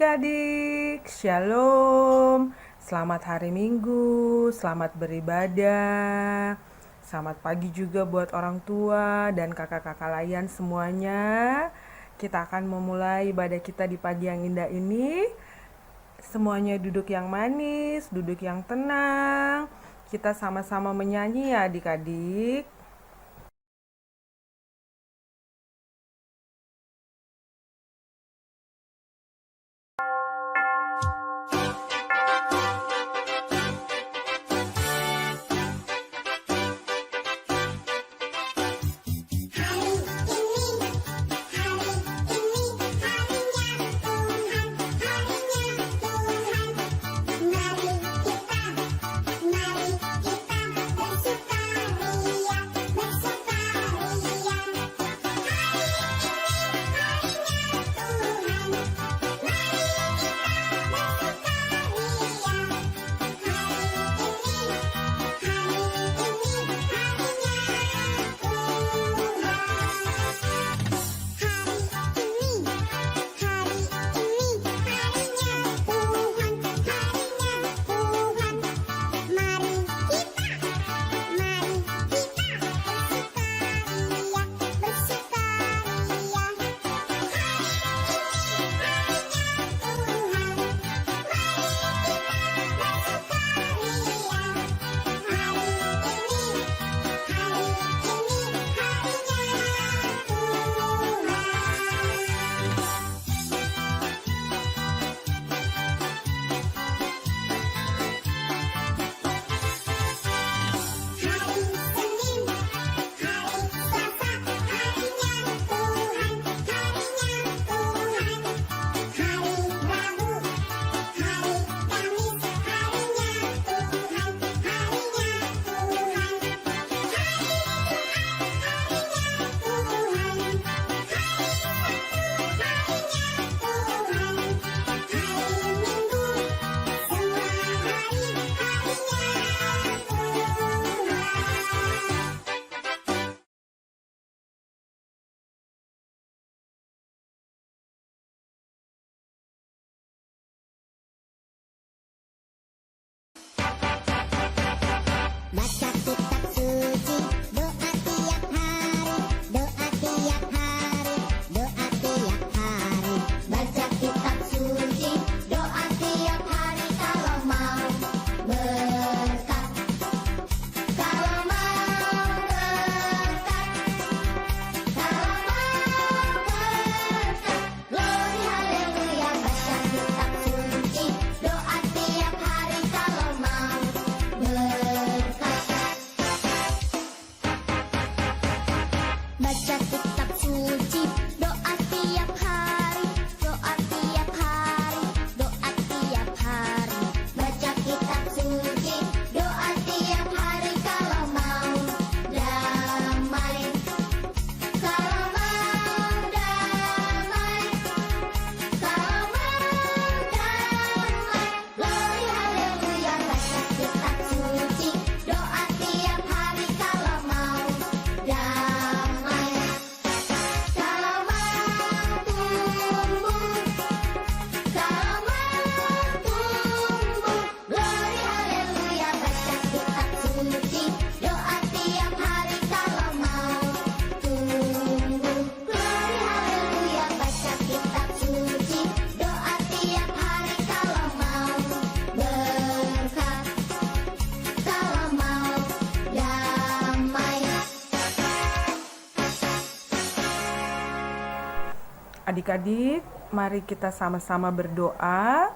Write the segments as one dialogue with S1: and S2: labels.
S1: Adik, Shalom. Selamat hari Minggu, selamat beribadah. Selamat pagi juga buat orang tua dan kakak-kakak layan semuanya. Kita akan memulai ibadah kita di pagi yang indah ini. Semuanya duduk yang manis, duduk yang tenang. Kita sama-sama menyanyi ya adik-adik.
S2: Baca kitab suci, doa tiap hari, doa tiap hari, doa tiap hari. Baca kitab suci, doa tiap hari kalau mau berkat. Kalau mau berkat, kalau mau berkat. Glory haleluya, baca kitab suci, doa tiap hari kalau mau berkat. Baca kitab suci, doa tiap hari, doa tiap hari, doa tiap hari. Baca kitab suci, doa tiap hari kalau mau damai. Kalau mau damai, kalau mau damai. Glory haleluya, baca kitab suci, doa tiap hari kalau mau damai. Kalau mau tumbuh, kalau mau tumbuh. Glory haleluya, baca kitab suci, doa tiap hari kalau mau tumbuh. Glory haleluya, baca kitab suci, doa tiap hari kalau mau berkat, kalau mau damai.
S1: Adik-adik, mari kita sama-sama berdoa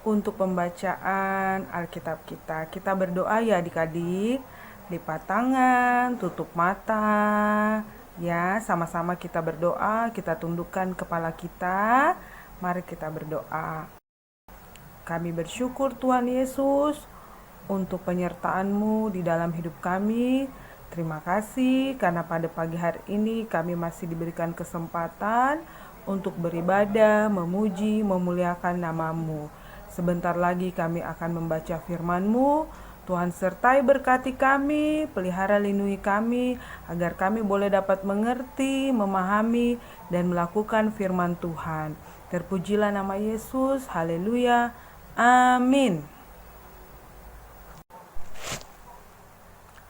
S1: untuk pembacaan Alkitab kita. Kita berdoa ya adik-adik. Lipat tangan, tutup mata. Ya, sama-sama kita berdoa, kita tundukkan kepala kita. Mari kita berdoa. Kami bersyukur Tuhan Yesus untuk penyertaan-Mu di dalam hidup kami. Terima kasih karena pada pagi hari ini kami masih diberikan kesempatan untuk beribadah, memuji, memuliakan nama-Mu. Sebentar lagi kami akan membaca firman-Mu. Tuhan sertai berkati kami, pelihara lindungi kami, agar kami boleh dapat mengerti, memahami, dan melakukan firman Tuhan. Terpujilah nama Yesus. Haleluya. Amin.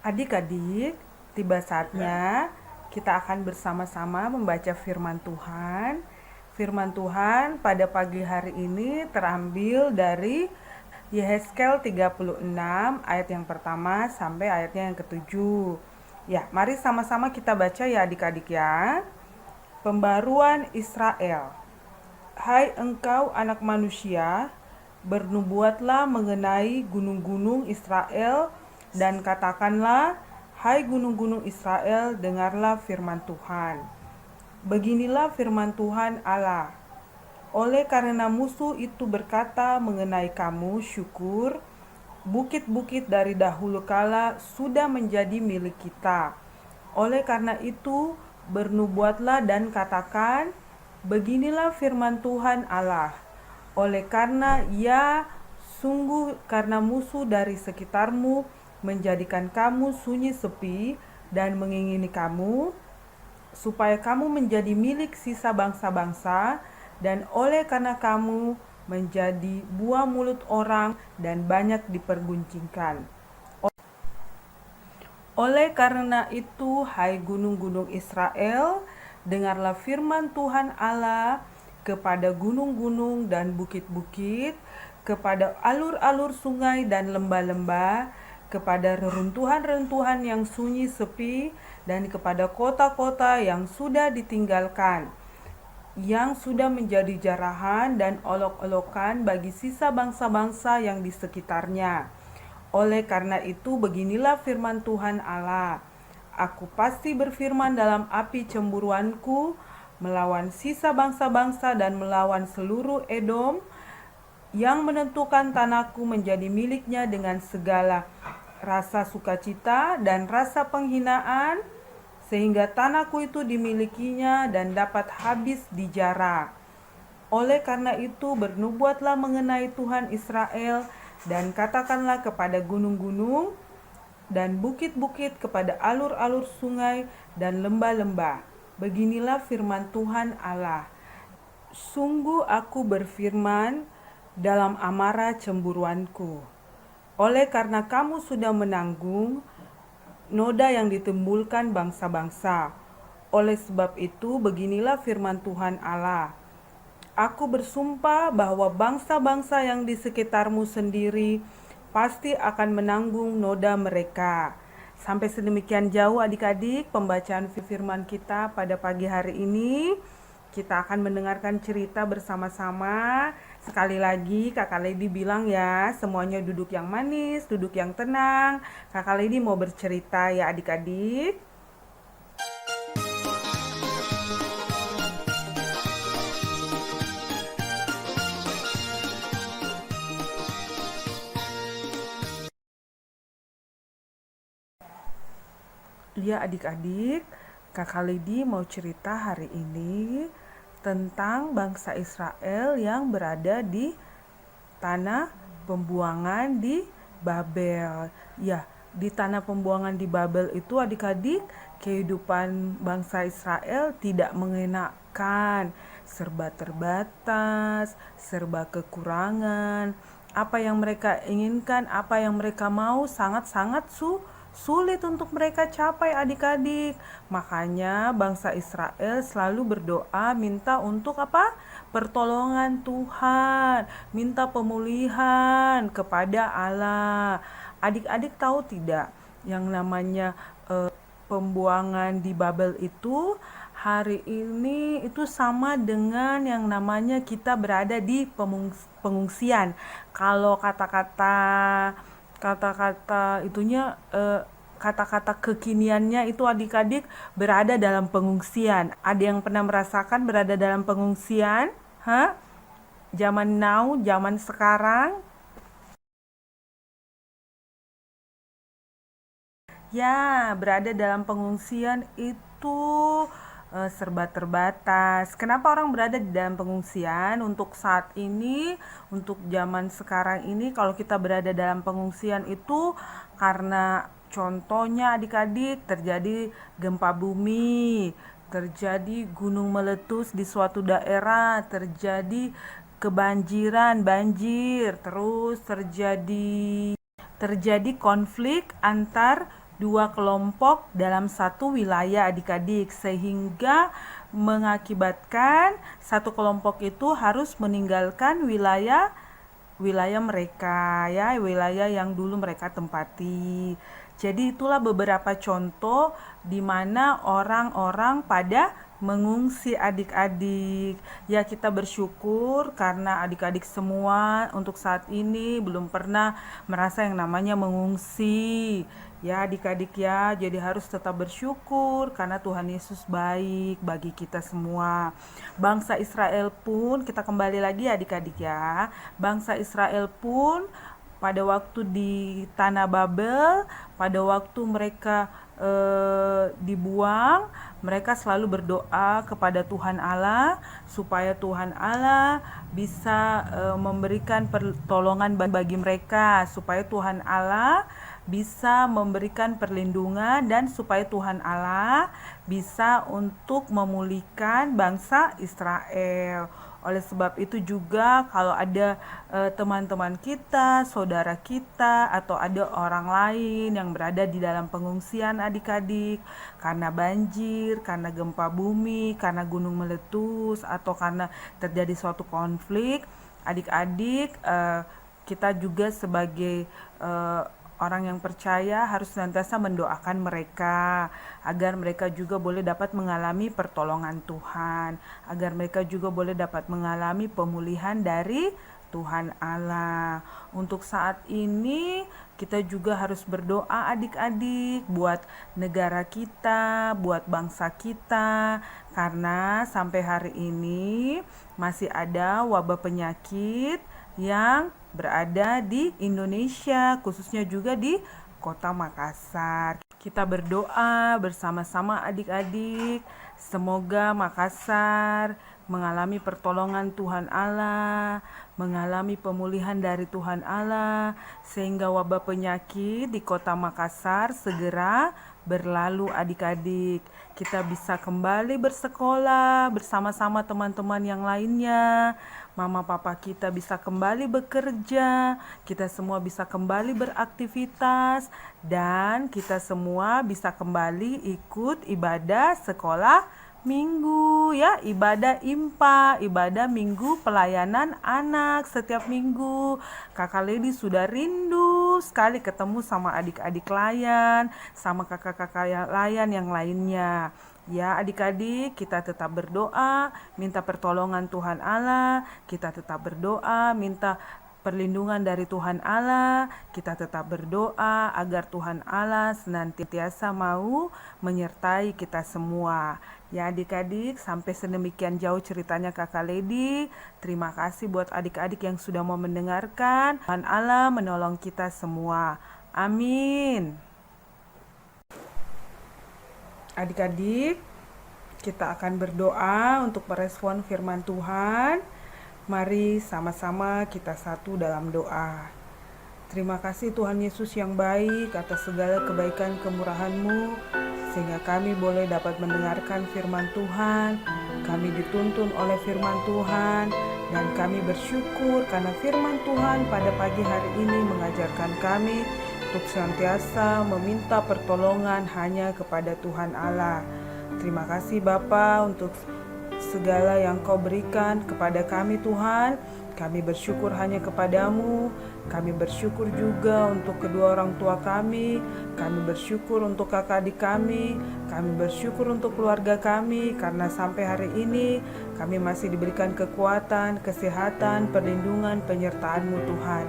S1: Adik-adik, tiba saatnya kita akan bersama-sama membaca firman Tuhan. Firman Tuhan pada pagi hari ini terambil dari Yehezkel 36 ayat yang pertama sampai ayatnya yang ketujuh. Ya, mari sama-sama kita baca ya adik-adik ya. Pembaruan Israel. Hai engkau anak manusia, bernubuatlah mengenai gunung-gunung Israel dan katakanlah, hai gunung-gunung Israel, dengarlah firman Tuhan. Beginilah firman Tuhan Allah. Oleh karena musuh itu berkata mengenai kamu, syukur, bukit-bukit dari dahulu kala sudah menjadi milik kita. Oleh karena itu, bernubuatlah dan katakan, beginilah firman Tuhan Allah. Oleh karena sungguh karena musuh dari sekitarmu menjadikan kamu sunyi sepi dan mengingini kamu, supaya kamu menjadi milik sisa bangsa-bangsa, dan oleh karena kamu menjadi buah mulut orang dan banyak diperguncingkan. Oleh karena itu, hai gunung-gunung Israel, dengarlah firman Tuhan Allah kepada gunung-gunung dan bukit-bukit, kepada alur-alur sungai dan lembah-lembah, kepada reruntuhan-reruntuhan yang sunyi sepi, dan kepada kota-kota yang sudah ditinggalkan, yang sudah menjadi jarahan dan olok-olokan bagi sisa bangsa-bangsa yang di sekitarnya. Oleh karena itu, beginilah firman Tuhan Allah. Aku pasti berfirman dalam api cemburuanku, melawan sisa bangsa-bangsa dan melawan seluruh Edom, yang menentukan tanahku menjadi miliknya dengan segala rasa sukacita dan rasa penghinaan, sehingga tanahku itu dimilikinya dan dapat habis dijara. Oleh karena itu, bernubuatlah mengenai Tuhan Israel, dan katakanlah kepada gunung-gunung dan bukit-bukit, kepada alur-alur sungai dan lembah-lembah, beginilah firman Tuhan Allah. Sungguh aku berfirman dalam amarah cemburuanku. Oleh karena kamu sudah menanggung noda yang ditimbulkan bangsa-bangsa. Oleh sebab itu, beginilah firman Tuhan Allah. Aku bersumpah bahwa bangsa-bangsa yang di sekitarmu sendiri pasti akan menanggung noda mereka. Sampai sedemikian jauh adik-adik pembacaan firman kita pada pagi hari ini. Kita akan mendengarkan cerita bersama-sama. Sekali lagi Kakak Lady bilang ya, semuanya duduk yang manis, duduk yang tenang. Kakak Lady mau bercerita ya adik-adik. Ya adik-adik, Kakak Lady mau cerita hari ini tentang bangsa Israel yang berada di tanah pembuangan di Babel. Ya, di tanah pembuangan di Babel itu adik-adik, kehidupan bangsa Israel tidak mengenakan, serba terbatas, serba kekurangan. Apa yang mereka inginkan, apa yang mereka mau sangat-sangat sulit untuk mereka capai adik-adik. Makanya bangsa Israel selalu berdoa minta untuk apa? Pertolongan Tuhan, minta pemulihan kepada Allah. Adik-adik tahu tidak yang namanya pembuangan di Babel itu hari ini itu sama dengan yang namanya kita berada di pengungsian. Kalau kata-kata kekiniannya itu adik-adik berada dalam pengungsian. Ada yang pernah merasakan berada dalam pengungsian? Hah? Zaman now, zaman sekarang? Ya, berada dalam pengungsian itu serba terbatas. Kenapa orang berada di dalam pengungsian? Untuk saat ini, untuk zaman sekarang ini, kalau kita berada dalam pengungsian itu karena contohnya adik-adik terjadi gempa bumi, terjadi gunung meletus di suatu daerah, terjadi kebanjiran, banjir, terus terjadi konflik antar dua kelompok dalam satu wilayah adik-adik, sehingga mengakibatkan satu kelompok itu harus meninggalkan wilayah mereka, ya, wilayah yang dulu mereka tempati. Jadi itulah beberapa contoh di mana orang-orang pada mengungsi adik-adik. Ya, kita bersyukur karena adik-adik semua untuk saat ini belum pernah merasa yang namanya mengungsi. Ya, adik-adik ya, jadi harus tetap bersyukur karena Tuhan Yesus baik bagi kita semua. Bangsa Israel pun, kita kembali lagi adik-adik ya. Bangsa Israel pun pada waktu di tanah Babel, pada waktu mereka dibuang, mereka selalu berdoa kepada Tuhan Allah supaya Tuhan Allah bisa memberikan pertolongan bagi mereka, supaya Tuhan Allah bisa memberikan perlindungan dan supaya Tuhan Allah bisa untuk memulihkan bangsa Israel. Oleh sebab itu juga kalau ada teman-teman kita, saudara kita, atau ada orang lain yang berada di dalam pengungsian adik-adik karena banjir, karena gempa bumi, karena gunung meletus, atau karena terjadi suatu konflik, adik-adik kita juga sebagai orang yang percaya harus senantiasa mendoakan mereka agar mereka juga boleh dapat mengalami pertolongan Tuhan, agar mereka juga boleh dapat mengalami pemulihan dari Tuhan Allah. Untuk saat ini kita juga harus berdoa adik-adik buat negara kita, buat bangsa kita, karena sampai hari ini masih ada wabah penyakit yang berada di Indonesia, khususnya juga di Kota Makassar. Kita berdoa bersama-sama adik-adik, semoga Makassar mengalami pertolongan Tuhan Allah, mengalami pemulihan dari Tuhan Allah, sehingga wabah penyakit di Kota Makassar segera berlalu adik-adik. Kita bisa kembali bersekolah bersama-sama teman-teman yang lainnya. Mama papa kita bisa kembali bekerja, kita semua bisa kembali beraktivitas, dan kita semua bisa kembali ikut ibadah sekolah minggu, ya, ibadah IMPA, ibadah minggu pelayanan anak setiap minggu. Kakak Lady sudah rindu sekali ketemu sama adik-adik layan, sama kakak-kakak layan yang lainnya. Ya adik-adik, kita tetap berdoa, minta pertolongan Tuhan Allah, kita tetap berdoa, minta perlindungan dari Tuhan Allah, kita tetap berdoa agar Tuhan Allah senantiasa mau menyertai kita semua. Ya adik-adik, sampai sedemikian jauh ceritanya Kakak Lady. Terima kasih buat adik-adik yang sudah mau mendengarkan. Tuhan Allah menolong kita semua. Amin. Adik-adik, kita akan berdoa untuk merespon firman Tuhan. Mari sama-sama kita satu dalam doa. Terima kasih Tuhan Yesus yang baik atas segala kebaikan kemurahan-Mu, sehingga kami boleh dapat mendengarkan firman Tuhan. Kami dituntun oleh firman Tuhan, dan kami bersyukur karena firman Tuhan pada pagi hari ini mengajarkan kami untuk senantiasa meminta pertolongan hanya kepada Tuhan Allah. Terima kasih Bapa untuk segala yang Kau berikan kepada kami Tuhan. Kami bersyukur hanya kepadamu. Kami bersyukur juga untuk kedua orang tua kami. Kami bersyukur untuk kakak adik kami. Kami bersyukur untuk keluarga kami, karena sampai hari ini kami masih diberikan kekuatan, kesehatan, perlindungan, penyertaan-Mu Tuhan.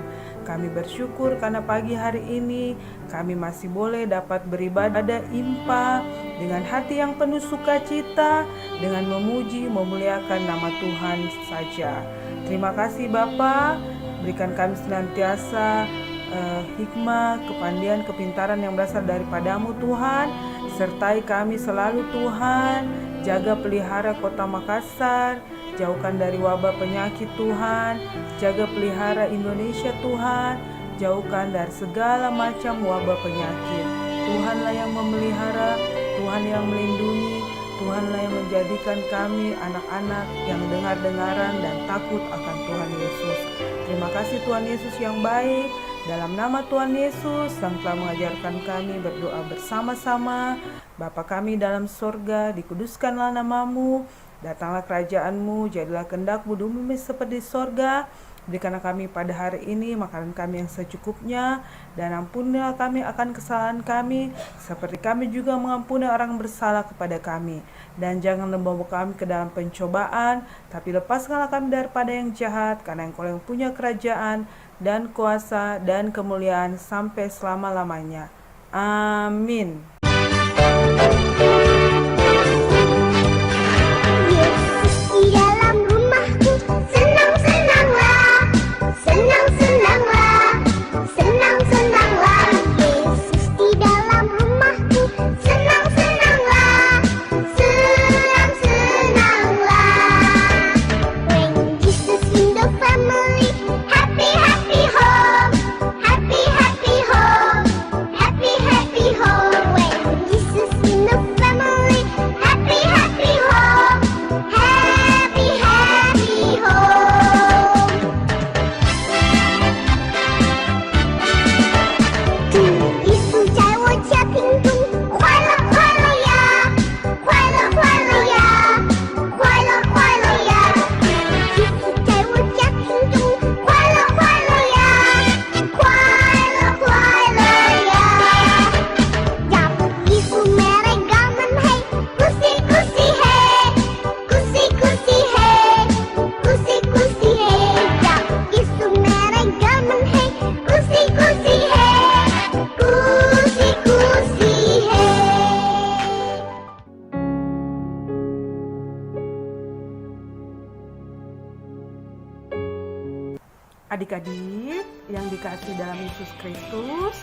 S1: Kami bersyukur karena pagi hari ini kami masih boleh dapat beribadah IMPA dengan hati yang penuh sukacita, dengan memuji, memuliakan nama Tuhan saja. Terima kasih Bapa, berikan kami senantiasa hikmah, kepandian, kepintaran yang berasal daripada-Mu Tuhan. Sertai kami selalu Tuhan, jaga pelihara Kota Makassar, jauhkan dari wabah penyakit Tuhan, jaga pelihara Indonesia Tuhan, jauhkan dari segala macam wabah penyakit. Tuhanlah yang memelihara, Tuhan yang melindungi, Tuhanlah yang menjadikan kami anak-anak yang dengar-dengaran dan takut akan Tuhan Yesus. Terima kasih Tuhan Yesus yang baik. Dalam nama Tuhan Yesus yang telah mengajarkan kami berdoa bersama-sama. Bapa kami dalam sorga, dikuduskanlah namamu. Datanglah kerajaanmu, jadilah kehendak-mu di bumi seperti sorga. Berikanlah kami pada hari ini makanan kami yang secukupnya, dan ampunilah kami akan kesalahan kami, seperti kami juga mengampuni orang bersalah kepada kami. Dan jangan membawa kami ke dalam pencobaan, tapi lepaskanlah kami daripada yang jahat, karena Engkau yang punya kerajaan, dan kuasa, dan kemuliaan sampai selama-lamanya. Amin.
S2: Yesus di dalam rumahku, senang-senanglah, senang-senanglah, senang-senanglah. Yesus di dalam rumahku, senang-senanglah, senang-senanglah. When Jesus in the family, happy, happy home, happy, happy home, happy, happy home. When Jesus in the family, happy, happy home, happy, happy home. 主耶稣在我家庭中，快乐快乐呀，快乐快乐呀，快乐快乐呀。耶稣在我家庭中，快乐快乐呀，快乐快乐呀。让耶稣mereka menhei, kusi kusi hei, kusi kusi hei, kusi kusi hei.让耶稣mereka menhei, kusi kusi hei, kusi kusi hei.
S1: Adik-adik yang dikasih dalam Yesus Kristus,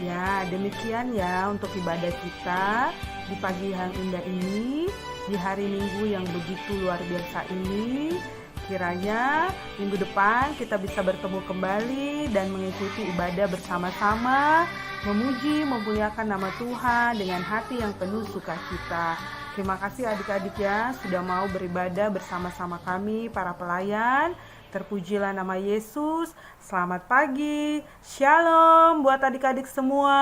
S1: ya demikian ya untuk ibadah kita di pagi yang indah ini, di hari Minggu yang begitu luar biasa ini. Kiranya minggu depan kita bisa bertemu kembali dan mengikuti ibadah bersama-sama, memuji, memuliakan nama Tuhan dengan hati yang penuh sukacita. Terima kasih adik-adik ya sudah mau beribadah bersama-sama kami para pelayan. Terpujilah nama Yesus. Selamat pagi. Shalom buat adik-adik semua.